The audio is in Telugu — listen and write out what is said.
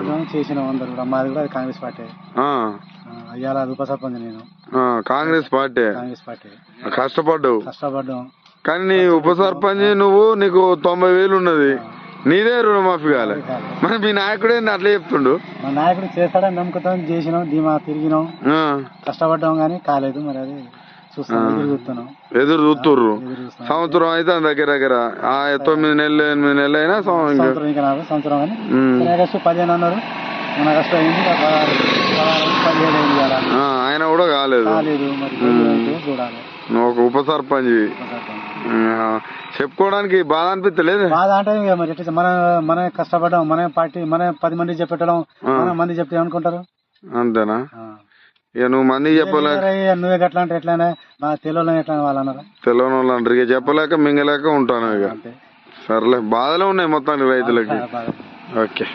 కష్టపడ్డాం చేసినాం అందరు కూడా. మాది కూడా కాంగ్రెస్ పార్టీ. అయ్యాల అది ఉప సర్పంచ్ నేను. కాంగ్రెస్ పార్టీ కష్టపడ్డాం. కానీ నీ ఉప సర్పంచ్ నువ్వు, నీకు 90,000 ఉన్నది, నీదే రుణమాఫీ కాలే. మరి మీ నాయకుడు ఏంటి అట్లా చెప్తుండు? మా నాయకుడు చేస్తాడని నమ్ముకుతాం, చేసినాం, ధీమా తిరిగినాం, కష్టపడ్డాం కానీ కాలేదు. మరి అది ఎదురు చూస్తుర్రు. సంవత్సరం అయితే దగ్గర దగ్గర 9 నెలలు 8 నెలలు అయినా సంవత్సరం కానీ 15 అన్నారు. ఆగస్టు అయింది, 17 అయింది. ఆయన కూడా కాలేదు. చూడాలి. నువ్వు ఒక ఉప సర్పంచ్ చెప్పుకోవడానికి బాధ అనిపించలేదు? బాధ అంటే మరి మన కష్టపడ్డాం, మన పార్టీ, మన 10 మంది చెప్పేటం, మన మంది చెప్తే ఏమనుకుంటారు? అంతేనా? ఇక నువ్వు మంది చెప్పలేక నువ్వే గట్లా అంటే ఎట్లా తెలియని ఎట్లా వాళ్ళు అన్నారు. తెలియని వాళ్ళు అంటారు. ఇక చెప్పలేక మింగలేక ఉంటాను. ఇక సర్లే, బాధలు ఉన్నాయి మొత్తానికి రైతులకి. ఓకే.